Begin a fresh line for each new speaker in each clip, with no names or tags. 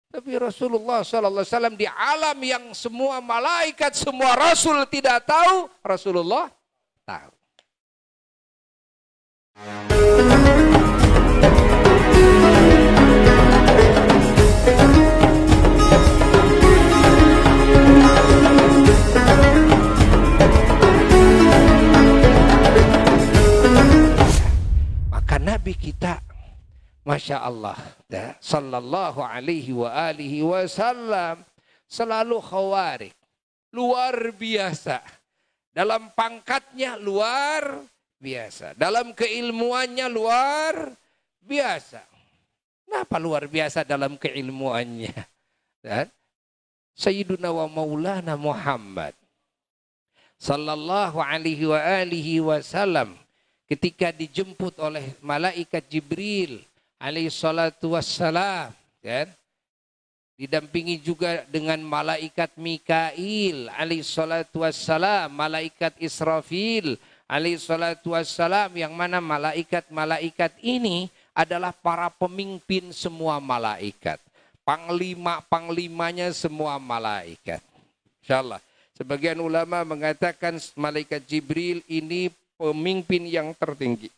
Tapi Rasulullah SAW di alam yang semua malaikat, semua rasul tidak tahu, Rasulullah tahu. Maka Nabi kita, Masya Allah, ya, sallallahu alaihi wa alihi wasallam, selalu khawarik, luar biasa. Dalam pangkatnya luar biasa. Dalam keilmuannya luar biasa. Kenapa luar biasa dalam keilmuannya? Dan Sayyiduna wa Maulana Muhammad sallallahu alaihi wa alihi wasallam ketika dijemput oleh malaikat Jibril alaihi salatu wassalam, kan? Didampingi juga dengan malaikat Mikail alaihi salatu wassalam, malaikat Israfil alaihi salatu wassalam, yang mana malaikat-malaikat ini adalah para pemimpin semua malaikat. Panglima-panglimanya semua malaikat. Insyaallah. Sebagian ulama mengatakan malaikat Jibril ini pemimpin yang tertinggi.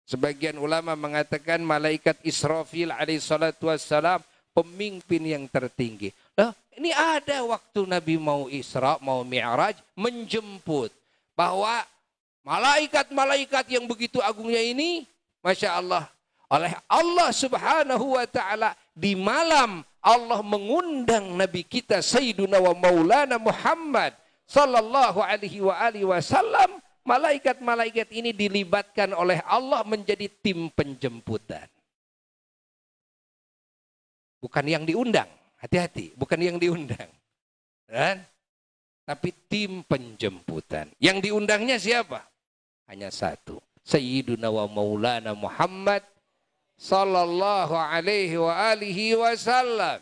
Sebagian ulama mengatakan malaikat Israfil alaihissalatu wassalam pemimpin yang tertinggi. Nah, ini ada waktu Nabi mau Isra, mau Mi'raj, menjemput bahwa malaikat-malaikat yang begitu agungnya ini, Masya Allah, oleh Allah subhanahu wa ta'ala, di malam Allah mengundang Nabi kita Sayyiduna wa Maulana Muhammad sallallahu alaihi wa alihi wasallam. Malaikat-malaikat ini dilibatkan oleh Allah menjadi tim penjemputan. Bukan yang diundang, hati-hati, bukan yang diundang. Kan? Tapi tim penjemputan. Yang diundangnya siapa? Hanya satu. Sayyiduna wa Maulana Muhammad sallallahu alaihi wa alihi wasallam.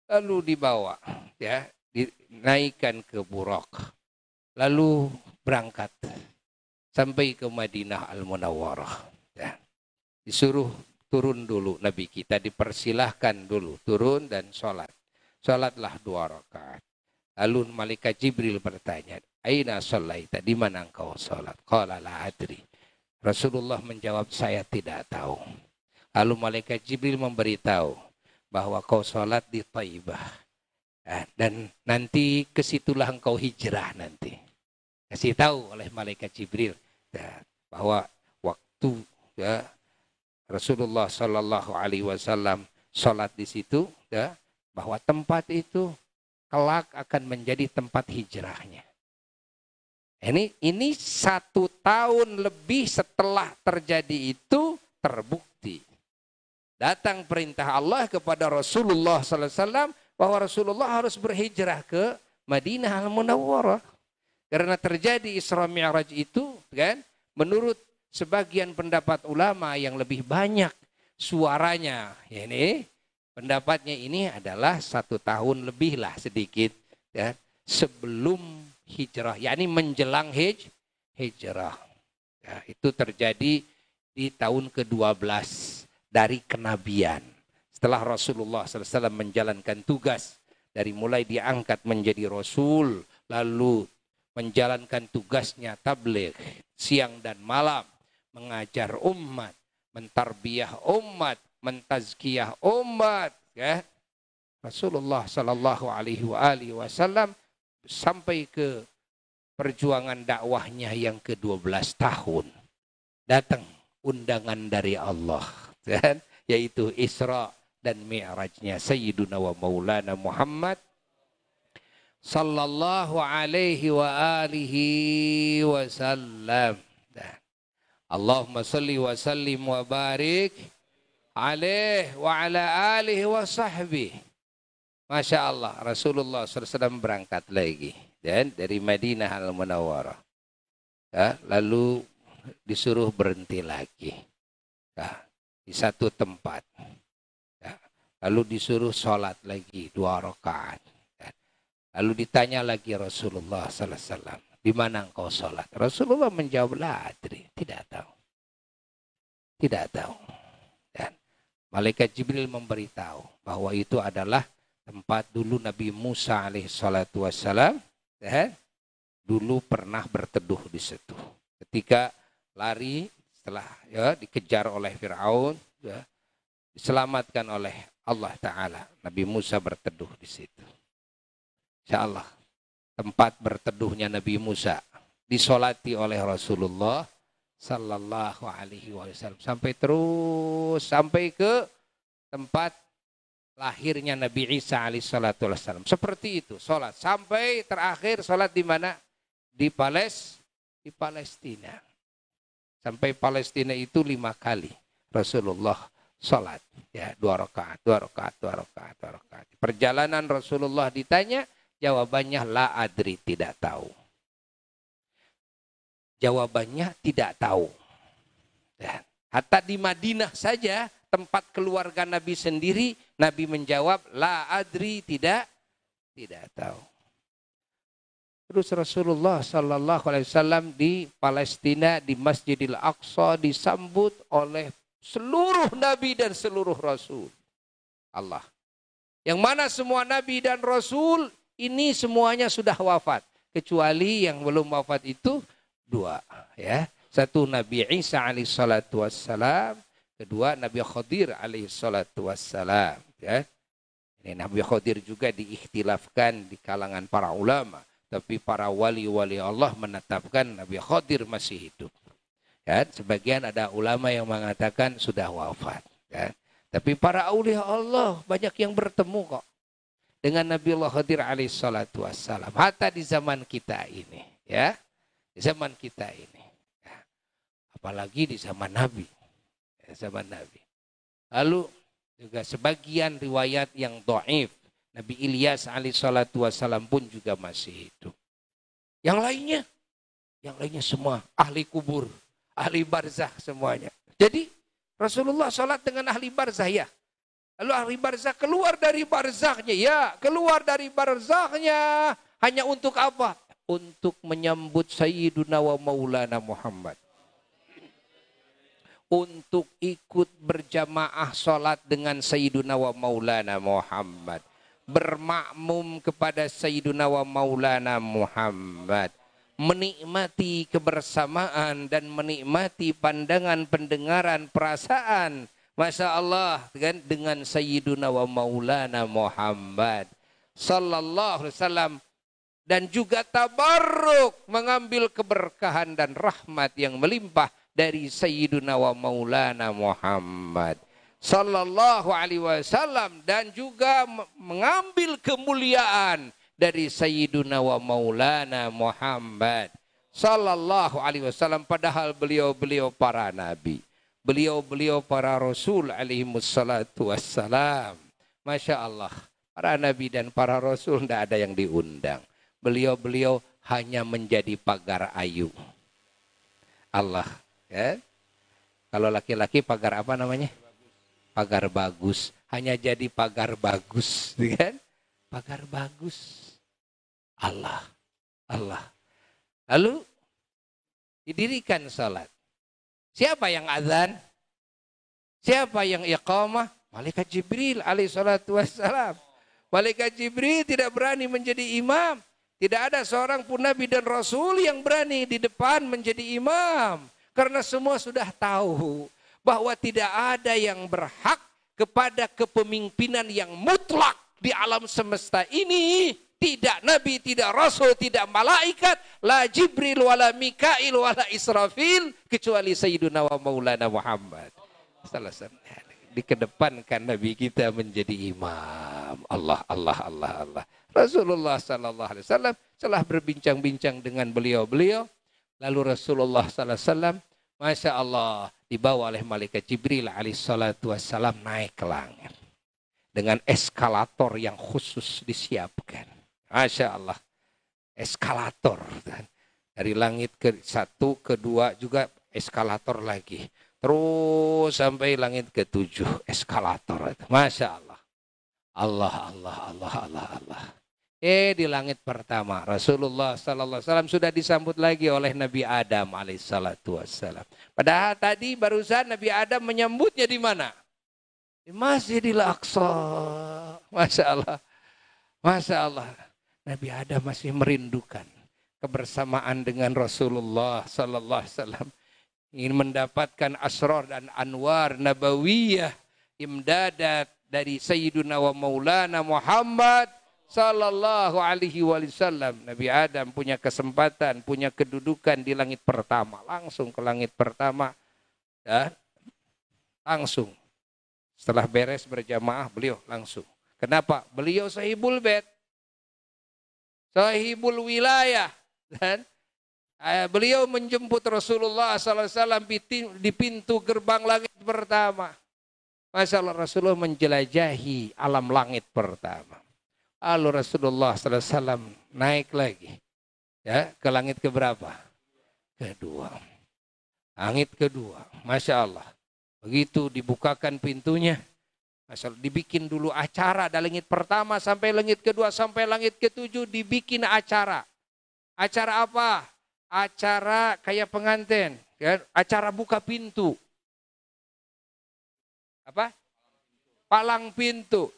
Lalu dibawa, ya, dinaikkan ke Buraq. Lalu berangkat sampai ke Madinah Al-Munawwarah. Ya. Disuruh turun dulu Nabi kita, dipersilahkan dulu turun dan sholat. Sholatlah 2 rakaat. Lalu malaikat Jibril bertanya, "Aina sholaita? Di mana engkau sholat?" Qala la adri. Rasulullah menjawab, "Saya tidak tahu." Lalu malaikat Jibril memberitahu bahwa kau sholat di Taibah. Ya, dan nanti kesitulah engkau hijrah nanti. Kasih tahu oleh malaikat Jibril, ya, bahwa waktu, ya, Rasulullah Shallallahu Alaihi Wasallam sholat di situ, ya, bahwa tempat itu kelak akan menjadi tempat hijrahnya. Ini 1 tahun lebih setelah terjadi itu terbukti. Datang perintah Allah kepada Rasulullah Sallallahu Alaihi Wasallam bahwa Rasulullah harus berhijrah ke Madinah Al-Munawwarah. Karena terjadi Isra Mi'raj itu, kan, menurut sebagian pendapat ulama yang lebih banyak suaranya, ya, ini pendapatnya ini adalah 1 tahun lebih lah sedikit, ya, sebelum hijrah, yakni menjelang hijrah. Ya, itu terjadi di tahun ke-12 dari kenabian. Setelah Rasulullah SAW menjalankan tugas dari mulai diangkat menjadi Rasul, lalu menjalankan tugasnya tabligh siang dan malam, mengajar umat, mentarbiyah umat, mentazkiyah umat, ya. Rasulullah sallallahu alaihi wasallam sampai ke perjuangan dakwahnya yang ke-12 tahun. Datang undangan dari Allah, kan, yaitu Isra dan Mi'rajnya Sayyiduna wa Maulana Muhammad sallallahu alaihi wa alihi wasallam. Allahumma salli wa sallim wa barik alaihi wa ala alihi wa sahbihi. Masya Allah, Rasulullah SAW berangkat lagi, dan dari Madinah Al-Munawwarah, ya, lalu disuruh berhenti lagi, ya, di satu tempat, ya, lalu disuruh sholat lagi 2 rakaat. Lalu ditanya lagi Rasulullah sallallahu alaihi wasallam, "Di mana engkau sholat?" Rasulullah menjawab, "La adri," tidak tahu. Tidak tahu. Dan Malaikat Jibril memberitahu bahwa itu adalah tempat dulu Nabi Musa alaihissalatu wassalam dulu pernah berteduh di situ. Ketika lari setelah dikejar oleh Firaun, diselamatkan oleh Allah Ta'ala. Nabi Musa berteduh di situ. Insya Allah tempat berteduhnya Nabi Musa disolati oleh Rasulullah Sallallahu Alaihi Wasallam sampai ke tempat lahirnya Nabi Isa alaihissalatu wassalam. Seperti itu sholat sampai terakhir sholat di mana? Di Palestina. Sampai Palestina itu 5 kali Rasulullah sholat. Ya, 2 rakaat. Perjalanan Rasulullah ditanya, jawabannya la adri, tidak tahu. Jawabannya tidak tahu. Ya. Hatta di Madinah saja, tempat keluarga Nabi sendiri, Nabi menjawab, la adri, tidak tahu. Terus Rasulullah Sallallahu Alaihi Wasallam di Palestina, di Masjidil Aqsa, disambut oleh seluruh Nabi dan seluruh Rasul Allah. Yang mana semua Nabi dan Rasul ini semuanya sudah wafat. Kecuali yang belum wafat itu 2. Ya. Satu Nabi Isa alaihissalatu wassalam. Kedua Nabi Khadir alaihissalatu wassalam. Ya. Ini Nabi Khadir juga diikhtilafkan di kalangan para ulama. Tapi para wali-wali Allah menetapkan Nabi Khadir masih hidup. Ya, sebagian ada ulama yang mengatakan sudah wafat. Ya. Tapi para aulia Allah banyak yang bertemu kok dengan Nabi Allah Khadir alaihissalatu wassalam. Hatta di zaman kita ini. Ya. Di zaman kita ini. Ya. Apalagi di zaman Nabi. Ya, zaman Nabi. Lalu juga sebagian riwayat yang dhaif. Nabi Ilyas alaihissalatu wassalam pun juga masih hidup. Yang lainnya semua ahli kubur, ahli barzah semuanya. Jadi Rasulullah sholat dengan ahli barzah ya. Lalu ahli barzah keluar dari barzahnya. Ya, keluar dari barzahnya. Hanya untuk apa? Untuk menyambut Sayyiduna wa Maulana Muhammad. Untuk ikut berjamaah sholat dengan Sayyiduna wa Maulana Muhammad. Bermakmum kepada Sayyiduna wa Maulana Muhammad. Menikmati kebersamaan dan menikmati pandangan, pendengaran, perasaan. Masya Allah kan? Dengan Sayyiduna wa Maulana Muhammad Sallallahu Alaihi Wasallam. Dan juga tabarruk, mengambil keberkahan dan rahmat yang melimpah dari Sayyiduna wa Maulana Muhammad Sallallahu Alaihi Wasallam. Dan juga mengambil kemuliaan dari Sayyiduna wa Maulana Muhammad Sallallahu Alaihi Wasallam. Padahal beliau-beliau para nabi, beliau-beliau para rasul alaihimussalatu wassalam. Masya Allah, para nabi dan para rasul tidak ada yang diundang. Beliau-beliau hanya menjadi pagar ayu Allah. Ya. Kalau laki-laki pagar apa namanya? Pagar bagus. Hanya jadi pagar bagus, kan? Pagar bagus. Allah. Lalu didirikan salat. Siapa yang azan? Siapa yang iqamah? Malaikat Jibril alaihissalatu wassalam. Malaikat Jibril tidak berani menjadi imam. Tidak ada seorang pun Nabi dan Rasul yang berani di depan menjadi imam. Karena semua sudah tahu bahwa tidak ada yang berhak kepada kepemimpinan yang mutlak di alam semesta ini. Tidak Nabi, tidak Rasul, tidak malaikat. La Jibril, wala Mikail, wala Israfil. Kecuali Sayyiduna wa Maulana Muhammad. Dikedepankan Nabi kita menjadi imam. Allah. Rasulullah Sallallahu Alaihi Wasallam setelah berbincang-bincang dengan beliau-beliau, lalu Rasulullah Sallallahu Alaihi Wasallam, Masya Allah, dibawa oleh malaikat Jibril alaihissalatu wassalam naik ke langit dengan eskalator yang khusus disiapkan. Masya Allah, eskalator dari langit ke 1, ke 2 juga eskalator lagi, terus sampai langit ke 7 eskalator. Masya Allah. Allah. Di langit pertama Rasulullah Sallallahu Alaihi Wasallam sudah disambut lagi oleh Nabi Adam alaihissalatu wassalam. Padahal tadi barusan Nabi Adam menyambutnya di mana? Di Masjidil Aqsa. Masya Allah. Masya Allah. Nabi Adam masih merindukan kebersamaan dengan Rasulullah sallallahu alaihi wasallam. Ingin mendapatkan asrar dan anwar nabawiyah imdadat dari Sayyiduna wa Maulana Muhammad sallallahu alaihi wasallam. Nabi Adam punya kesempatan, punya kedudukan di langit pertama. Langsung ke langit pertama. Dan langsung. Setelah beres berjamaah, beliau langsung. Kenapa? Beliau sahibul bait. Sahibul wilayah. Dan beliau menjemput Rasulullah SAW di pintu gerbang langit pertama. Masya Allah, Rasulullah menjelajahi alam langit pertama. Lalu Rasulullah SAW naik lagi. Ya, ke langit keberapa? Kedua. Langit kedua. Masya Allah. Begitu dibukakan pintunya. Masya Allah, dibikin dulu acara dari langit pertama sampai langit kedua sampai langit ketujuh dibikin acara. Acara apa? Acara kayak pengantin, ya? Acara buka pintu. Apa? Palang pintu.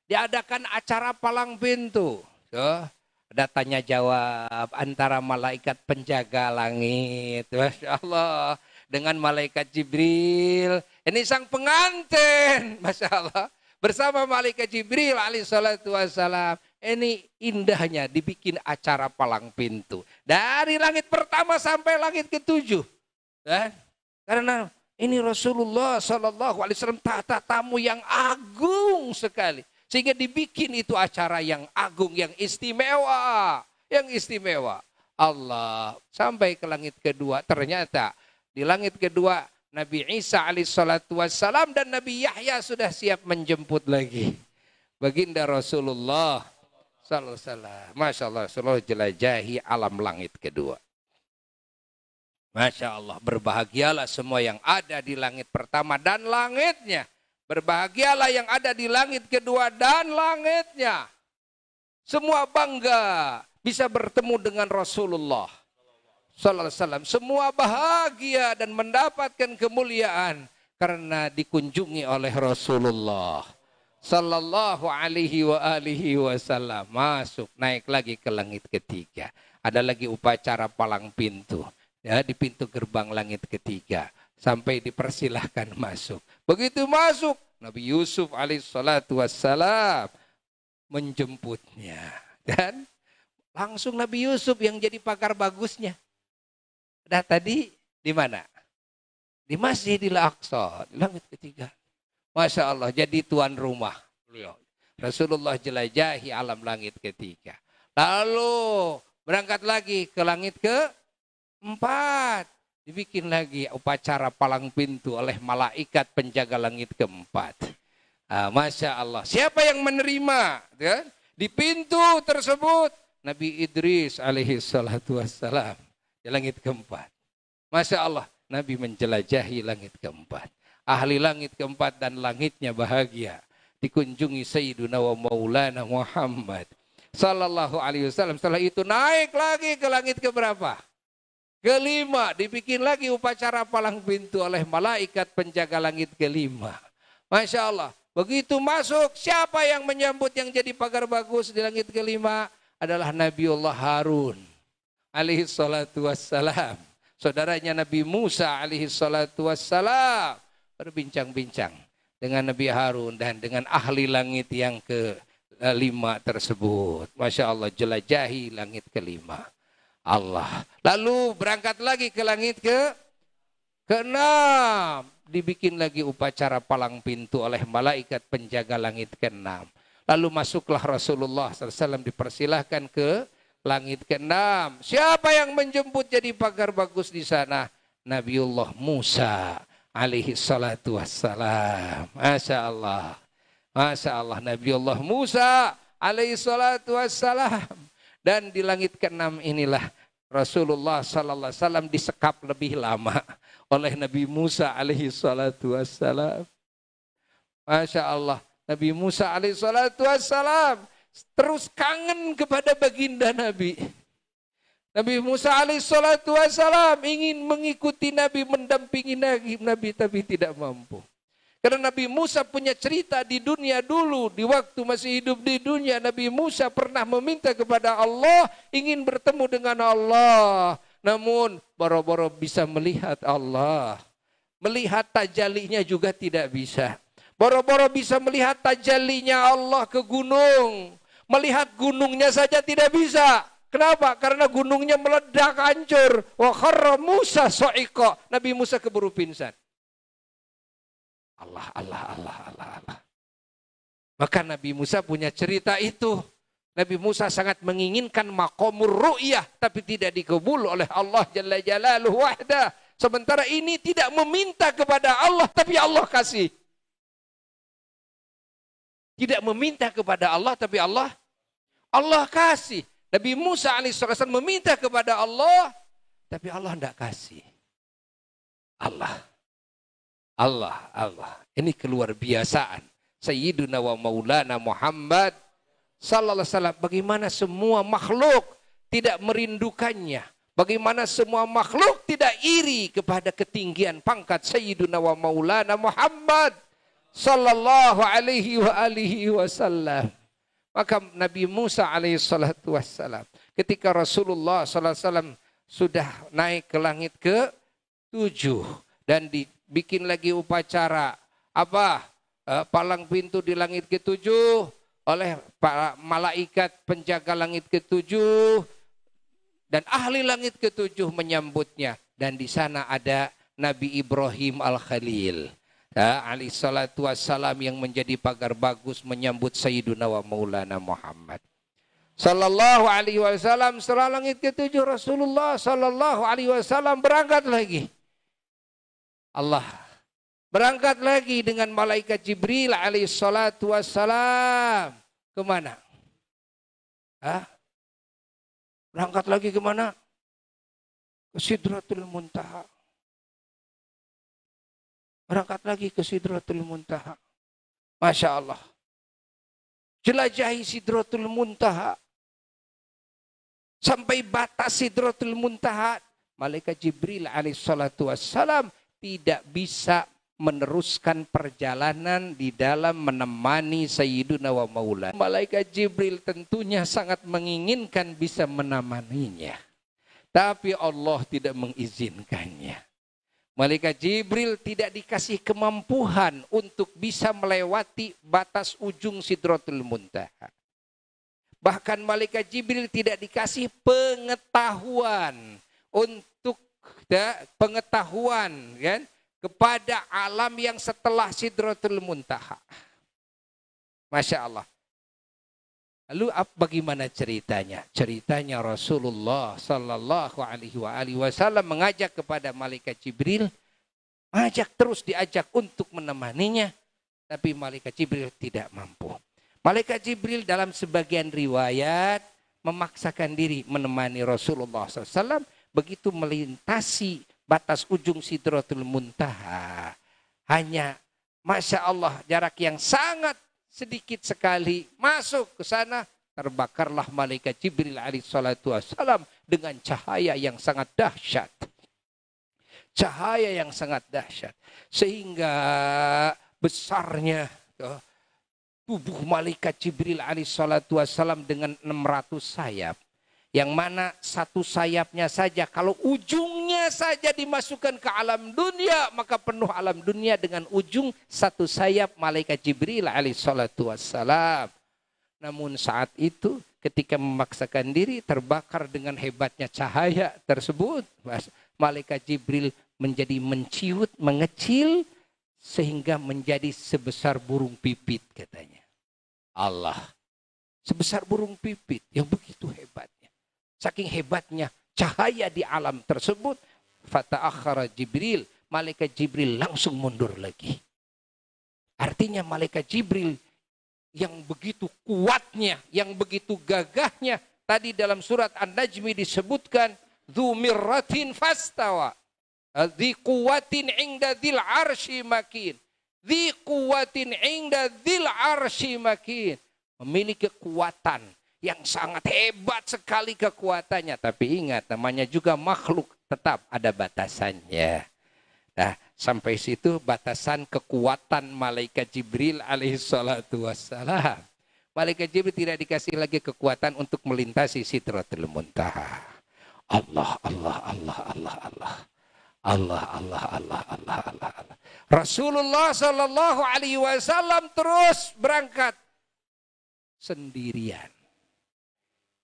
Diadakan acara palang pintu. So, ada tanya jawab antara malaikat penjaga langit. Masya Allah. Dengan malaikat Jibril. Ini sang pengantin. Masya Allah. Bersama malaikat Jibril alaihissalatu wassalam. Ini indahnya dibikin acara palang pintu. Dari langit pertama sampai langit ketujuh. Dan karena ini Rasulullah SAW tata tamu yang agung sekali. Sehingga dibikin itu acara yang agung, yang istimewa. Yang istimewa. Allah sampai ke langit kedua. Ternyata di langit kedua Nabi Isa alaihissalatu wassalam dan Nabi Yahya sudah siap menjemput lagi. Baginda Rasulullah sallallahu alaihi wasallam. Masya Allah, Rasulullah jelajahi alam langit kedua. Masya Allah, berbahagialah semua yang ada di langit pertama dan langitnya. Berbahagialah yang ada di langit kedua dan langitnya. Semua bangga bisa bertemu dengan Rasulullah sallallahu alaihi wasallam. Semua bahagia dan mendapatkan kemuliaan karena dikunjungi oleh Rasulullah sallallahu alaihi wasallam. Masuk, naik lagi ke langit ketiga. Ada lagi upacara palang pintu. Ya, di pintu gerbang langit ketiga. Sampai dipersilahkan masuk. Begitu masuk, Nabi Yusuf alaihissalatu wassalam menjemputnya. Dan langsung Nabi Yusuf yang jadi pakar bagusnya. Dah tadi di mana? Di Masjidil Aqsa, di langit ketiga. Masya Allah, jadi tuan rumah. Rasulullah jelajahi alam langit ketiga. Lalu berangkat lagi ke langit keempat. Dibikin lagi upacara palang pintu oleh malaikat penjaga langit keempat. Masya Allah. Siapa yang menerima? Ya? Di pintu tersebut Nabi Idris alaihi salatu wassalam. Di langit keempat. Masya Allah, Nabi menjelajahi langit keempat. Ahli langit keempat dan langitnya bahagia. Dikunjungi Sayyiduna wa Maulana Muhammad sallallahu alaihi wasallam. Setelah itu naik lagi ke langit keberapa? Kelima. Dibikin lagi upacara palang pintu oleh malaikat penjaga langit kelima. Masya Allah. Begitu masuk, siapa yang menyambut yang jadi pagar bagus di langit kelima? Adalah Nabiullah Harun alaihi salatu wassalam. Saudaranya Nabi Musa alaihi salatu wassalam. Berbincang-bincang dengan Nabi Harun dan dengan ahli langit yang kelima tersebut. Masya Allah, jelajahi langit kelima. Allah. Lalu berangkat lagi ke langit keenam. Dibikin lagi upacara palang pintu oleh malaikat penjaga langit keenam. Lalu masuklah Rasulullah SAW dipersilahkan ke langit keenam. Siapa yang menjemput jadi pagar bagus di sana? Nabiullah Musa alaihi salatu wassalam. Masya Allah. Masya Allah. Nabiullah Musa alaihi salatu wassalam. Dan di langit keenam inilah Rasulullah sallallahu alaihi wasallam disekap lebih lama oleh Nabi Musa alaihi salatu wassalam. Masya Allah. Nabi Musa alaihi salatu wassalam terus kangen kepada baginda Nabi. Nabi Musa alaihissalatu wassalam ingin mengikuti Nabi, mendampingi Nabi, tapi tidak mampu. Karena Nabi Musa punya cerita di dunia dulu. Di waktu masih hidup di dunia, Nabi Musa pernah meminta kepada Allah, ingin bertemu dengan Allah. Namun, boro-boro bisa melihat Allah. Melihat tajallinya juga tidak bisa. Boro-boro bisa melihat tajallinya Allah ke gunung. Melihat gunungnya saja tidak bisa. Kenapa? Karena gunungnya meledak hancur. Wa kharra Musa sa'iqa. Nabi Musa keburu pingsan. Allah. Maka Nabi Musa punya cerita itu. Nabi Musa sangat menginginkan maqamur ru'yah. Tapi tidak dikabul oleh Allah Jalla Jalaluhu wahdah. Sementara ini tidak meminta kepada Allah. Tapi Allah kasih. Tidak meminta kepada Allah, tapi Allah kasih. Nabi Musa alaihissalam meminta kepada Allah, tapi Allah tidak kasih. Allah. Ini keluar biasaan. Sayyiduna wa maulana Muhammad sallallahu alaihi wasallam. Bagaimana semua makhluk tidak merindukannya. Bagaimana semua makhluk tidak iri kepada ketinggian pangkat Sayyiduna wa maulana Muhammad sallallahu alaihi wa alihi wasallam. Maka Nabi Musa alaihi salatu wassalam, ketika Rasulullah sallallahu alaihi wasallam sudah naik ke langit ke-7 dan dibikin lagi upacara palang pintu di langit ke-7 oleh para malaikat penjaga langit ke-7 dan ahli langit ke-7 menyambutnya, dan di sana ada Nabi Ibrahim Al-Khalil alaihi salatu wassalam yang menjadi pagar bagus menyambut Sayyiduna wa maulana Muhammad sallallahu alaihi wasallam. Setelah langit ke-7 Rasulullah sallallahu alaihi wasallam berangkat lagi. Allah berangkat lagi dengan malaikat Jibril alaihi salatu wassalam. Kemana? Berangkat lagi kemana? Ke Sidratul Muntaha. Berangkat lagi ke Sidratul Muntaha. Masya Allah. Jelajahi Sidratul Muntaha. Sampai batas Sidratul Muntaha. Malaikat Jibril alaihissalatu wassalam tidak bisa meneruskan perjalanan di dalam menemani Sayyiduna wa Maulana. Malaikat Jibril tentunya sangat menginginkan bisa menemaninya. Tapi Allah tidak mengizinkannya. Malaikat Jibril tidak dikasih kemampuan untuk bisa melewati batas ujung Sidratul Muntaha. Bahkan Malaikat Jibril tidak dikasih pengetahuan untuk pengetahuan kan, kepada alam yang setelah Sidratul Muntaha. Masya Allah. Lalu bagaimana ceritanya? Ceritanya Rasulullah sallallahu alaihi wasallam mengajak kepada malaikat Jibril, diajak untuk menemaninya, tapi malaikat Jibril tidak mampu. Malaikat Jibril dalam sebagian riwayat memaksakan diri menemani Rasulullah SAW begitu melintasi batas ujung Sidratul Muntaha. Hanya Masya Allah jarak yang sangat sedikit sekali masuk ke sana, terbakarlah malaikat Jibril alaihissalatu wassalam dengan cahaya yang sangat dahsyat. Cahaya yang sangat dahsyat. Sehingga besarnya tubuh malaikat Jibril alaihissalatu wassalam dengan 600 sayap. Yang mana satu sayapnya saja, kalau ujungnya saja dimasukkan ke alam dunia, maka penuh alam dunia dengan ujung satu sayap malaikat Jibril alaihissalatu wassalam. Namun saat itu ketika memaksakan diri terbakar dengan hebatnya cahaya tersebut, malaikat Jibril menjadi menciut, mengecil, sehingga menjadi sebesar burung pipit katanya. Allah, sebesar burung pipit yang begitu hebat. Saking hebatnya cahaya di alam tersebut, fata'akhara Jibril, malaikat Jibril langsung mundur lagi. Artinya malaikat Jibril yang begitu kuatnya, yang begitu gagahnya, tadi dalam surat An-Najmi disebutkan, dzu mirratin fastawa, dzi quwwatin 'inda dzil 'arsy makin, dzi quwwatin 'inda dzil 'arsy makin, memiliki kekuatan yang sangat hebat sekali kekuatannya. Tapi ingat, namanya juga makhluk, tetap ada batasannya. Nah, Sampai situ batasan kekuatan malaikat Jibril alaihi salatu wassalam. Malaikat Jibril tidak dikasih lagi kekuatan untuk melintasi Sidratul Muntaha. Allah, Allah, Allah, Allah, Allah. Allah, Allah, Allah, Allah, Allah, Allah. Rasulullah Shallallahu Alaihi Wasallam terus berangkat sendirian.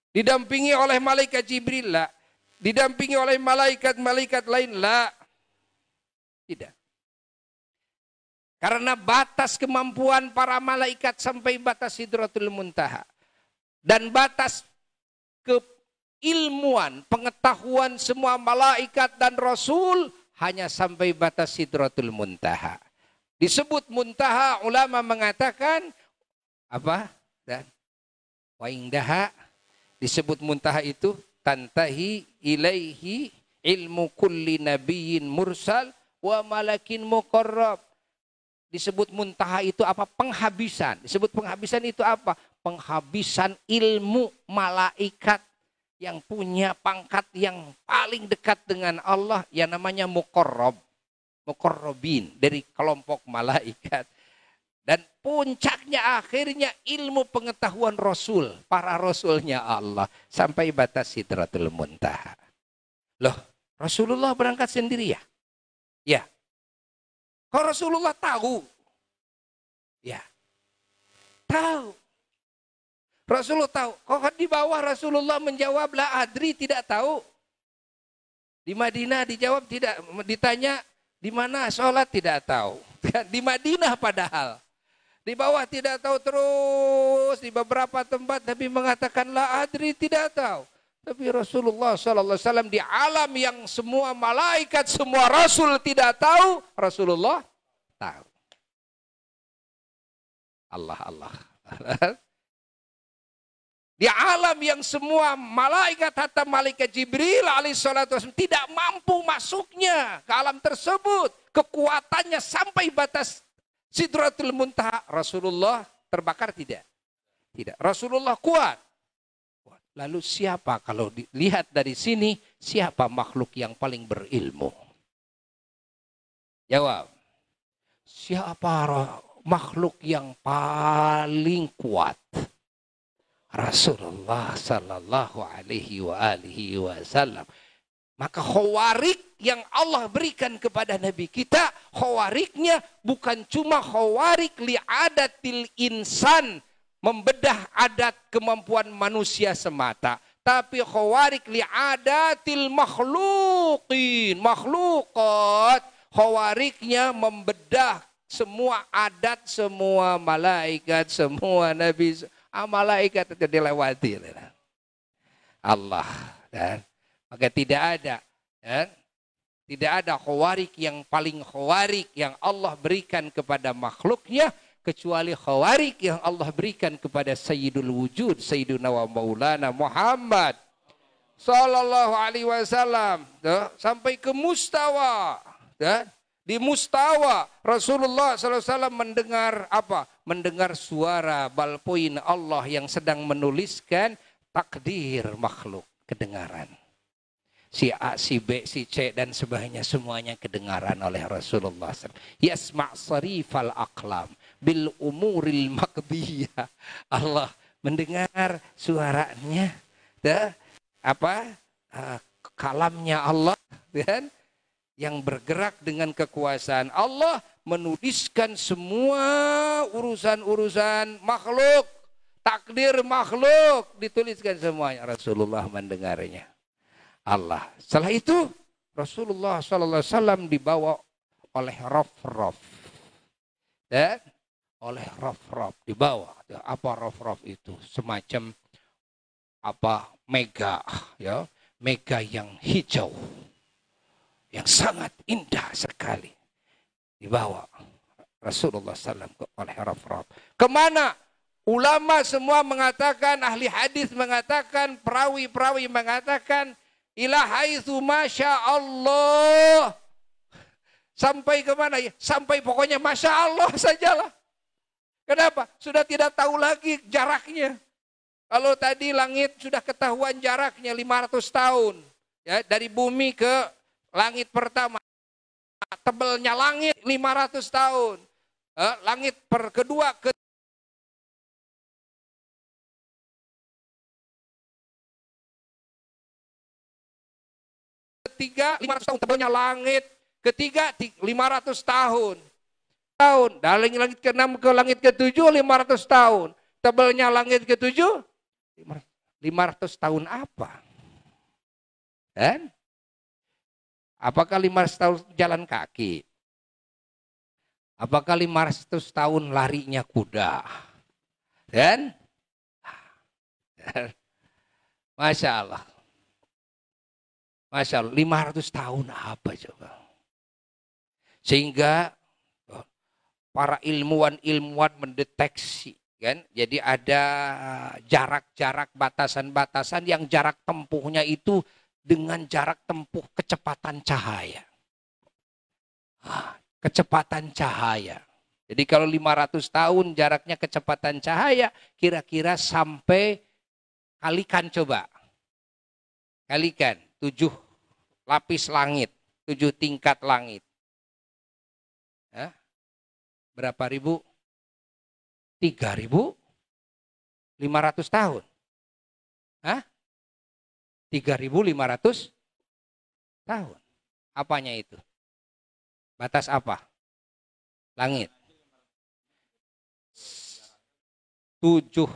Didampingi oleh malaikat Jibril, lah. Didampingi oleh malaikat-malaikat lain, lah. Tidak. Karena batas kemampuan para malaikat sampai batas Sidratul Muntaha. Dan batas keilmuan, pengetahuan semua malaikat dan Rasul hanya sampai batas Sidratul Muntaha. Disebut Muntaha, ulama mengatakan apa? Dan wa indaha, disebut Muntaha itu tantahi ilaihi ilmu kulli nabiyyin mursal wa malakin muqarrab. Disebut muntaha itu apa? Penghabisan. Disebut penghabisan itu apa? Penghabisan ilmu malaikat yang punya pangkat yang paling dekat dengan Allah yang namanya muqarrab. Muqarrabin dari kelompok malaikat. Dan puncaknya akhirnya ilmu pengetahuan Rasul. Para Rasulnya Allah. Sampai batas Sidratul Muntaha. Loh, Rasulullah berangkat sendiri ya? Ya. Kalau Rasulullah tahu, ya, tahu. Rasulullah tahu. Kalau di bawah Rasulullah menjawab la adri, tidak tahu. Di Madinah dijawab tidak, ditanya di mana sholat tidak tahu. Di Madinah padahal. Di bawah tidak tahu terus, di beberapa tempat Nabi mengatakan la adri, tidak tahu. Tapi Rasulullah SAW di alam yang semua malaikat, semua Rasul tidak tahu, Rasulullah tahu. Allah, Allah. Di alam yang semua malaikat, hatta malaikat Jibril alaihissalam tidak mampu masuknya ke alam tersebut. Kekuatannya sampai batas Sidratul Muntaha. Rasulullah terbakar tidak? Tidak. Rasulullah kuat. Lalu siapa kalau dilihat dari sini, siapa makhluk yang paling berilmu? Jawab. Siapa makhluk yang paling kuat? Rasulullah sallallahu alaihi wasallam. Maka khawarik yang Allah berikan kepada Nabi kita, khawariknya bukan cuma khawarik li'adatil insan, membedah adat kemampuan manusia semata, tapi khawarik li'adatil makhluqin, makhluqat. Khawariknya membedah semua adat, semua malaikat, semua nabi, malaikat itu dilewati. Allah. Dan maka tidak ada, tidak ada khawarik yang paling khawarik yang Allah berikan kepada makhluknya, kecuali khawarik yang Allah berikan kepada Sayyidul Wujud, Sayyiduna wa Maulana Muhammad sallallahu alaihi wasallam, sampai ke mustawa. Di mustawa Rasulullah SAW mendengar apa? Mendengar suara balpoin Allah yang sedang menuliskan takdir makhluk, kedengaran. Si A, si B, si C dan sebagainya semuanya kedengaran oleh Rasulullah SAW. Yasma' sarifal aqlam bil umuril maqdiyah. Allah mendengar suaranya, kalamnya Allah, dan yang bergerak dengan kekuasaan Allah menuliskan semua urusan-urusan makhluk, takdir makhluk dituliskan semuanya. Rasulullah mendengarnya. Allah. Setelah itu Rasulullah SAW dibawa oleh Raf-Raf. Dan oleh Raf-Raf dibawa. Apa Raf-Raf itu? Semacam apa mega, ya, mega yang hijau, yang sangat indah sekali. Dibawa Rasulullah SAW oleh Raf-Raf. Kemana? Ulama semua mengatakan, ahli hadis mengatakan, perawi-perawi mengatakan, ila haitsu masya Allah. Sampai kemana ya? Sampai pokoknya masya Allah sajalah. Kenapa? Sudah tidak tahu lagi jaraknya. Kalau tadi langit sudah ketahuan jaraknya 500 tahun. Ya, dari bumi ke langit pertama. tebalnya langit 500 tahun. Langit kedua, ketiga 500 tahun, tebalnya langit ketiga 500 tahun. Dari langit ke-6 ke langit ke-7 500 tahun. Tebalnya langit ke-7 500 tahun apa? Dan apakah 500 tahun jalan kaki? Apakah 500 tahun larinya kuda? Dan Masya Allah. Masya Allah, 500 tahun apa coba? Sehingga para ilmuwan mendeteksi, kan? Jadi ada jarak-jarak, batasan-batasan yang jarak tempuhnya itu dengan jarak tempuh kecepatan cahaya. Kecepatan cahaya. Jadi kalau 500 tahun jaraknya kecepatan cahaya, kira-kira sampai, kalikan coba. Kalikan 7 lapis langit, 7 tingkat langit. Berapa ribu? 3.500 tahun. 3.500 tahun. Apanya itu? Batas apa? Langit. 7.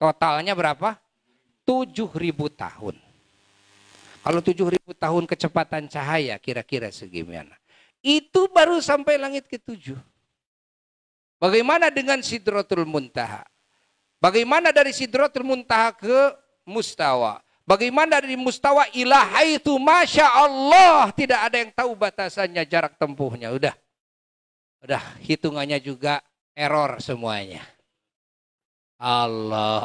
Totalnya berapa? 7.000 tahun. Kalau 7.000 tahun kecepatan cahaya, kira-kira segimana? Itu baru sampai langit ke-7. Bagaimana dengan Sidratul Muntaha? Bagaimana dari Sidratul Muntaha ke Mustawa? Bagaimana dari Mustawa ila haitsu masya Allah? Tidak ada yang tahu batasannya, jarak tempuhnya. Udah hitungannya juga error semuanya. Allah.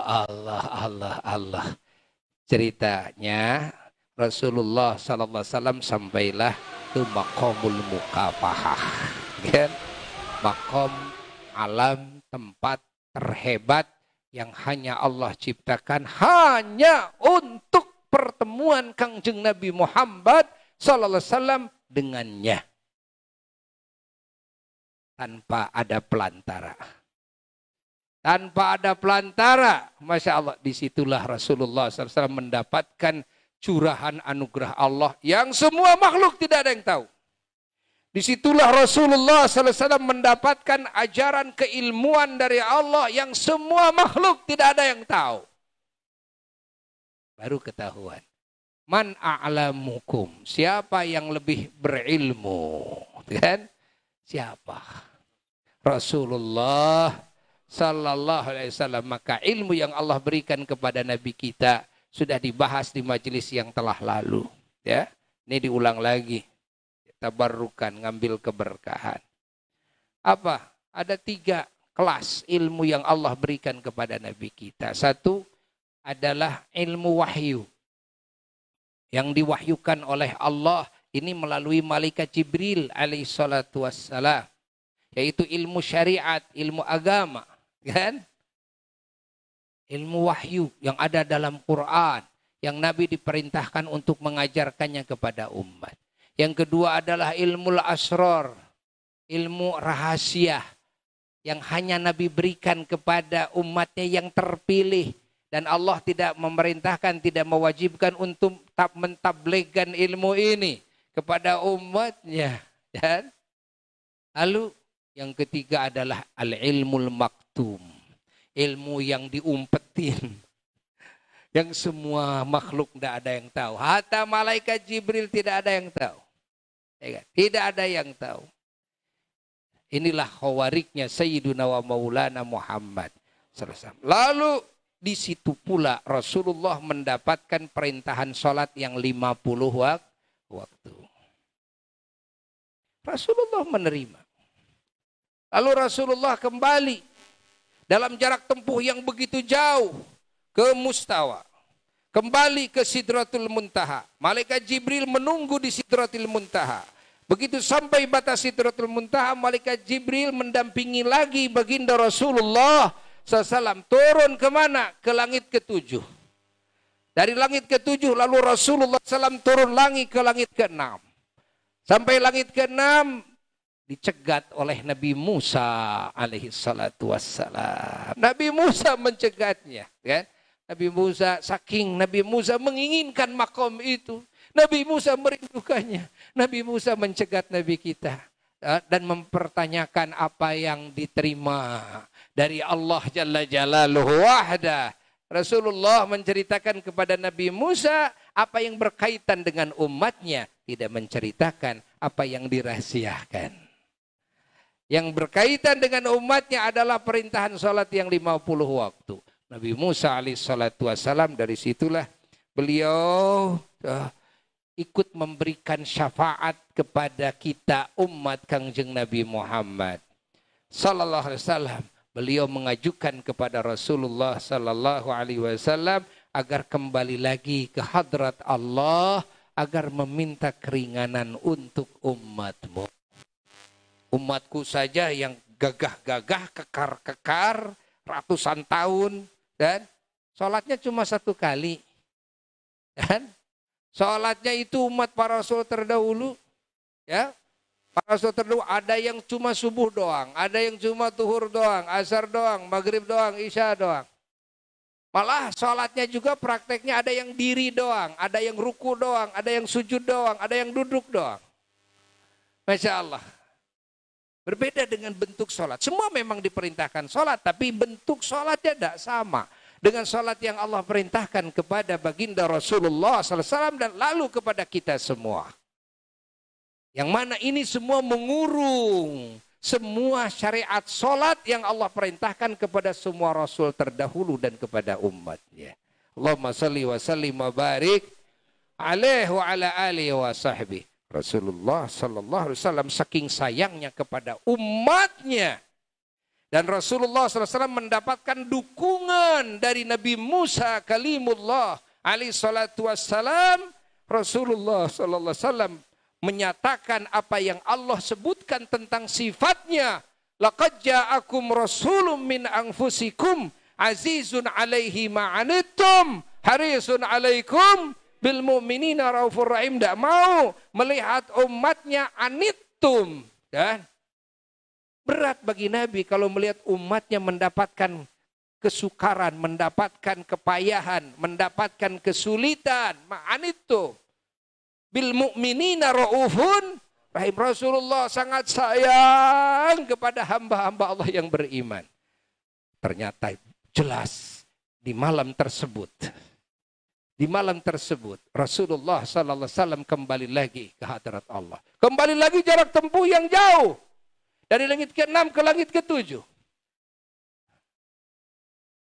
Ceritanya Rasulullah sallallahu alaihi wasallam sampailah ke maqamul mukafahah, kan? Maqam alam, tempat terhebat yang hanya Allah ciptakan hanya untuk pertemuan Kangjeng Nabi Muhammad sallallahu alaihi wasallam dengannya, tanpa ada pelantara. Tanpa ada pelantara, Masya Allah, disitulah Rasulullah SAW mendapatkan curahan anugerah Allah yang semua makhluk tidak ada yang tahu. Disitulah Rasulullah SAW mendapatkan ajaran keilmuan dari Allah yang semua makhluk tidak ada yang tahu. Baru ketahuan. Man a'lamukum, siapa yang lebih berilmu? Kan? Siapa? Rasulullah Sallallahu Alaihi Wasallam. Maka ilmu yang Allah berikan kepada Nabi kita sudah dibahas di majelis yang telah lalu. Ya, ini diulang lagi. Tabarrukan, ngambil keberkahan. Apa? Ada 3 kelas ilmu yang Allah berikan kepada Nabi kita. 1 adalah ilmu wahyu yang diwahyukan oleh Allah. Ini melalui malaikat Jibril alaihi salatu wassalam. Yaitu ilmu syariat, ilmu agama. Kan? Ilmu wahyu yang ada dalam Quran, yang Nabi diperintahkan untuk mengajarkannya kepada umat. Yang kedua adalah ilmu asrar, ilmu rahasia yang hanya Nabi berikan kepada umatnya yang terpilih, dan Allah tidak memerintahkan, tidak mewajibkan untuk mentabligkan ilmu ini kepada umatnya. Dan lalu yang ketiga adalah al-ilmul maktum, ilmu yang diumpetin, yang semua makhluk tidak ada yang tahu. Hatta malaikat Jibril tidak ada yang tahu. Tidak ada yang tahu. Inilah khawariknya Sayyiduna wa Maulana Muhammad. Lalu di situ pula Rasulullah mendapatkan perintahan sholat yang 50 waktu. Rasulullah menerima. Lalu Rasulullah kembali dalam jarak tempuh yang begitu jauh ke Mustawa. Kembali ke Sidratul Muntaha. Malaikat Jibril menunggu di Sidratul Muntaha. Begitu sampai batas Sidratul Muntaha, Malaikat Jibril mendampingi lagi baginda Rasulullah SAW. Turun kemana? Ke langit ke-7. Dari langit ke-7 lalu Rasulullah SAW turun lagi ke langit ke-6. Sampai langit ke-6 dicegat oleh Nabi Musa alaihi salatu wassalam. Nabi Musa mencegatnya, kan? Nabi Musa, saking Nabi Musa menginginkan makom itu, Nabi Musa merindukannya. Nabi Musa mencegat Nabi kita dan mempertanyakan apa yang diterima dari Allah Jalla Jalaluhu wahda. Rasulullah menceritakan kepada Nabi Musa apa yang berkaitan dengan umatnya, tidak menceritakan apa yang dirahasiakan. Yang berkaitan dengan umatnya adalah perintahan sholat yang 50 waktu. Nabi Musa alaihissalatu wassalam, dari situlah beliau ikut memberikan syafaat kepada kita umat Kangjeng Nabi Muhammad sallallahu alaihi wasallam. Beliau mengajukan kepada Rasulullah sallallahu alaihi wasallam agar kembali lagi ke hadrat Allah, agar meminta keringanan untuk umatmu. Umatku saja yang gagah-gagah, kekar-kekar, ratusan tahun, dan sholatnya cuma 1 kali. Dan sholatnya itu umat para rasul terdahulu, ya. Para rasul terdahulu ada yang cuma subuh doang, ada yang cuma zuhur doang, asar doang, maghrib doang, isya doang. Malah sholatnya juga prakteknya ada yang diri doang, ada yang ruku doang, ada yang sujud doang, ada yang duduk doang. Masya Allah. Berbeda dengan bentuk sholat. Semua memang diperintahkan sholat, tapi bentuk sholatnya tidak sama dengan sholat yang Allah perintahkan kepada baginda Rasulullah SAW dan lalu kepada kita semua. Yang mana ini semua mengurung semua syariat sholat yang Allah perintahkan kepada semua Rasul terdahulu dan kepada umatnya. Allahumma salli wa sallim wa barik alaihi wa ala alihi wa sahbihi. Rasulullah sallallahu alaihi wasallam saking sayangnya kepada umatnya, dan Rasulullah SAW mendapatkan dukungan dari Nabi Musa kalimullah alaihi salatu wassalam. Rasulullah sallallahu alaihi wasallam menyatakan apa yang Allah sebutkan tentang sifatnya. Laqad ja'akum rasulun min anfusikum azizun alaihi ma'anittum harisun alaikum bil mu'minina raufur rahim. Tidak mau melihat umatnya anittum. Dan berat bagi Nabi kalau melihat umatnya mendapatkan kesukaran, mendapatkan kepayahan, mendapatkan kesulitan. Ma'anittum bil mu'minina raufun rahim. Rasulullah sangat sayang kepada hamba-hamba Allah yang beriman. Ternyata jelas di malam tersebut, Rasulullah sallallahu alaihi wasallam kembali lagi ke hadrat Allah. Kembali lagi jarak tempuh yang jauh. Dari langit ke-6 ke langit ke-7.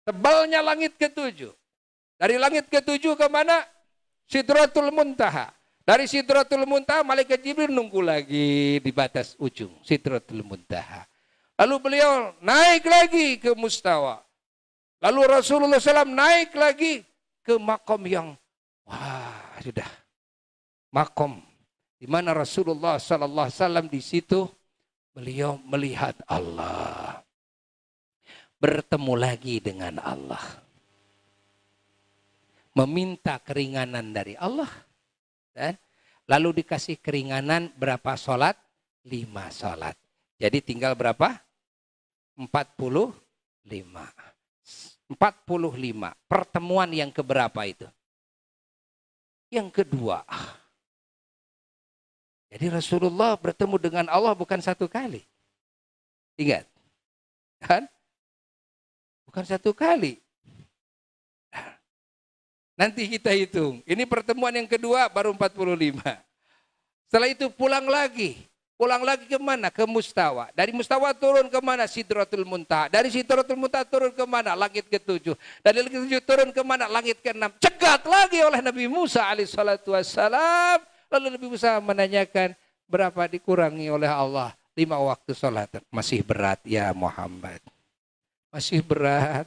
Tebalnya langit ke-7. Dari langit ke-7 ke mana? Sidratul Muntaha. Dari Sidratul Muntaha, malaikat Jibril nunggu lagi di batas ujung Sidratul Muntaha. Lalu beliau naik lagi ke Mustawa. Lalu Rasulullah SAW naik lagi ke makom yang sudah makom di mana Rasulullah SAW di situ beliau melihat Allah, bertemu lagi dengan Allah, meminta keringanan dari Allah, dan lalu dikasih keringanan berapa sholat? 5 sholat. Jadi tinggal berapa? 45. 45. Pertemuan yang keberapa itu? Yang kedua. Jadi Rasulullah bertemu dengan Allah bukan 1 kali. Ingat. Kan? Bukan 1 kali. Nanti kita hitung. Ini pertemuan yang kedua baru 45. Setelah itu pulang lagi. Pulang lagi ke mana? Ke Mustawa. Dari Mustawa turun ke mana? Sidratul Muntaha. Dari Sidratul Muntaha turun ke mana? Langit ke-7. Dari langit ke-7 turun ke mana? Langit ke-6. Cegat lagi oleh Nabi Musa alaihissalatu wassalam. Lalu Nabi Musa menanyakan, berapa dikurangi oleh Allah? 5 waktu sholat. Masih berat ya Muhammad. Masih berat.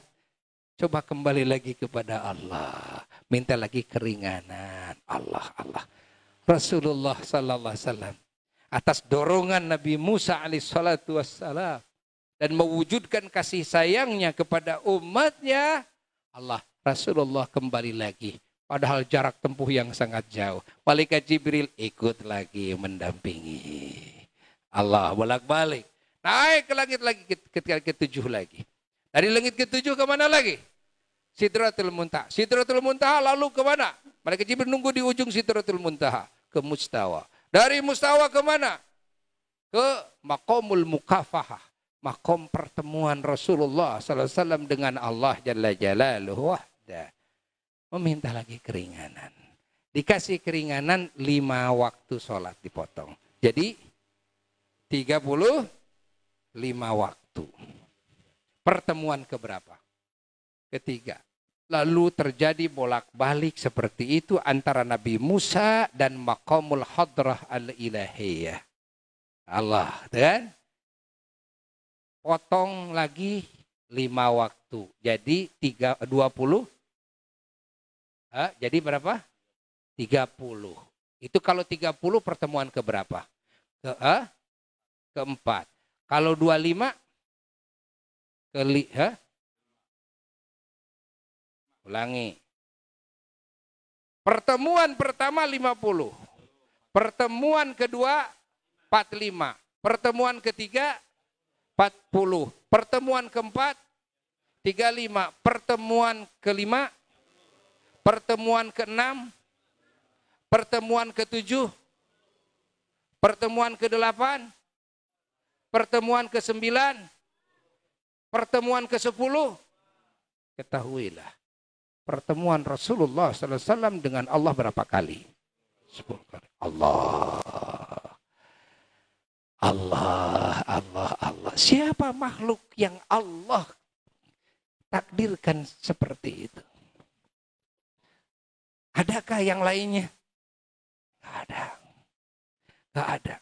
Coba kembali lagi kepada Allah. Minta lagi keringanan. Allah. Rasulullah sallallahu alaihi wasallam atas dorongan Nabi Musa alaihissalatu wassalam dan mewujudkan kasih sayangnya kepada umatnya, Rasulullah kembali lagi Padahal jarak tempuh yang sangat jauh. Malaikat Jibril ikut lagi mendampingi. Allah bolak-balik. Naik ke langit lagi, ketujuh lagi. Dari langit ketujuh ke mana lagi? Sidratul Muntaha. Sidratul Muntaha lalu ke mana? Malaikat Jibril nunggu di ujung Sidratul Muntaha. Ke Mustawa. Dari Mustawa ke mana? Ke Maqamul Mukafahah. Makom pertemuan Rasulullah SAW dengan Allah Jalla Jalaluhu wahda. Meminta lagi keringanan. Dikasih keringanan 5 waktu sholat dipotong. Jadi 35 waktu. Pertemuan keberapa? Ketiga. Lalu terjadi bolak-balik seperti itu antara Nabi Musa dan Maqamul Hadrah al-Ilahiyah. Allah, kan? Potong lagi 5 waktu. Jadi 20. Jadi berapa? 30. Itu kalau 30 pertemuan keberapa? Keempat. Kalau 25 ulangi. Pertemuan pertama 50. Pertemuan kedua 45. Pertemuan ketiga 40. Pertemuan keempat 35. Pertemuan kelima, pertemuan ke-6, pertemuan ke-7, pertemuan ke-8, pertemuan ke-9, pertemuan ke-10. Ketahuilah, pertemuan Rasulullah SAW dengan Allah berapa kali? 10 kali. Allah. Siapa makhluk yang Allah takdirkan seperti itu? Adakah yang lainnya? Gak ada.